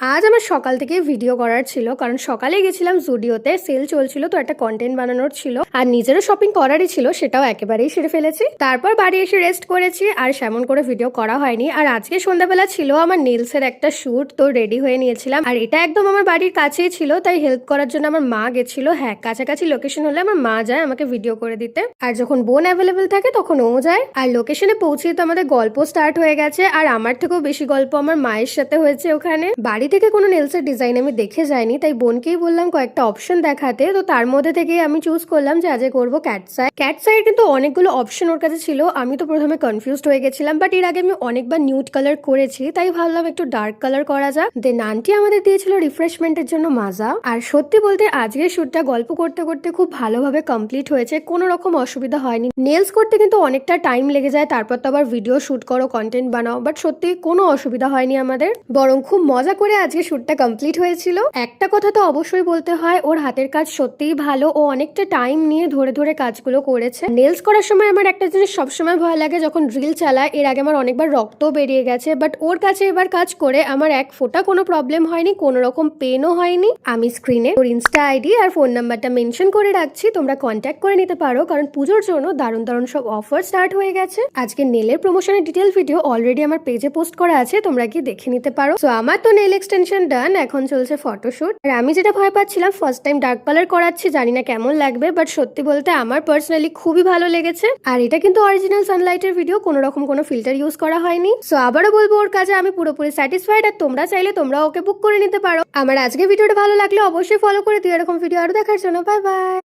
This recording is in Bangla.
আজ আমার সকাল থেকে ভিডিও করার ছিল, কারণ সকালে গেছিলাম জুডিওতে, সেল চলছিল তো একটা কন্টেন্ট বানানোর ছিল, আর নিজেরও শপিং করারই ছিল, সেটাও একেবারেই সেরে ফেলেছি। তারপর বাড়ি এসে রেস্ট করেছি, আর সেমন করে ভিডিও করা হয়নি। আর আজকে সন্ধ্যাবেলা ছিল আমার নেলসের একটা শুট, তো রেডি হয়ে নিয়েছিলাম। আর এটা একদম আমার বাড়ির কাছেই ছিল, তাই হেল্প করার জন্য আমার মা গেছিল। হ্যাঁ, কাছাকাছি লোকেশন হলে আমার মা যায় আমাকে ভিডিও করে দিতে, আর যখন বোন অ্যাভেলেবেল থাকে তখন ও যায়। আর লোকেশনে পৌঁছেই তো আমাদের গল্প স্টার্ট হয়ে গেছে, আর আমার থেকেও বেশি গল্প আমার মায়ের সাথে হয়েছে ওখানে। বাড়ি থেকে কোনো নেলসের ডিজাইন আমি দেখে যাইনি, তাই বোনকেই বললাম কয়েকটা অপশন দেখাতে। তো তার মধ্যে থেকে আমি চুজ করলাম যে আজকে করবো ক্যাটসাই। ক্যাটসাইয়ের কিন্তু অনেকগুলো অপশন ওর কাছে ছিল। আমি তো প্রথমে কনফিউজড হয়ে গেছিলাম, বাট এর আগে আমি অনেকবার নিউড কালার করেছি, তাই ভাবলাম একটু ডার্ক কালার করা যাক। দেন আন্টি আমাদের দিয়েছিল রিফ্রেশমেন্টের জন্য মাজা। আর সত্যি বলতে আজকের শুটটা গল্প করতে করতে খুব ভালোভাবে কমপ্লিট হয়েছে, কোনো রকম অসুবিধা হয়নি। নেলস করতে কিন্তু অনেকটা টাইম লেগে যায়, তারপর তো আবার ভিডিও শুট করো, কন্টেন্ট বানাও, বাট সত্যি কোনো অসুবিধা হয়নি আমাদের, বরং খুব মজা করে আজকে শুটটা কমপ্লিট হয়েছিল। একটা কথা তো অবশ্যই বলতে হয়, ওর হাতের কাজ সত্যিই ভালো। ও অনেকটা টাইম নিয়ে ধরে ধরে কাজগুলো করেছে। নেলস করার সময় আমার একটা জিনিস সবসময় ভয় লাগে, যখন ড্রিল চালায়। এর আগে আমার অনেকবার রক্ত বেরিয়ে গেছে, বাট ওর কাছে এবার কাজ করে আমার এক ফোঁটা কোনো প্রবলেম হয়নি, কোনো রকম পেনও হয়নি। আমি স্ক্রিনে ওর ইনস্টা আইডি আর ফোন নাম্বারটা মেনশন করে রাখছি, তোমরা কন্ট্যাক্ট করে নিতে পারো, কারণ পুজোর জন্য দারুণ দারুণ সব অফার স্টার্ট হয়ে গেছে। আজকে নেলের প্রমোশনের ডিটেল ভিডিও অলরেডি আমার পেজে পোস্ট করা আছে, তোমরা কি দেখে নিতে পারো। সো আমার তো নেল এক্সটেনশন ডান, এখন চলছে ফটোশুট। আর আমি যেটা ভয় পাচ্ছিলাম, ফার্স্ট টাইম ডার্ক কালার করাচ্ছি, জানি না কেমন লাগবে, বাট সত্যি বলতে আমার পার্সোনালি খুবই ভালো লেগেছে। আর এটা কিন্তু অরিজিনাল সানলাইটের ভিডিও, কোনো রকম কোনো ফিল্টার ইউজ করা হয়নি। সো আবারও বলবো, ওর কাজে আমি পুরোপুরি স্যাটিসফাইড, আর তোমরা চাইলে তোমরা ওকে বুক করে নিতে পারো। আমার আজকে ভিডিওটা ভালো লাগলে অবশ্যই ফলো করে দিও এরকম ভিডিও আরো দেখার জন্য। Bye bye.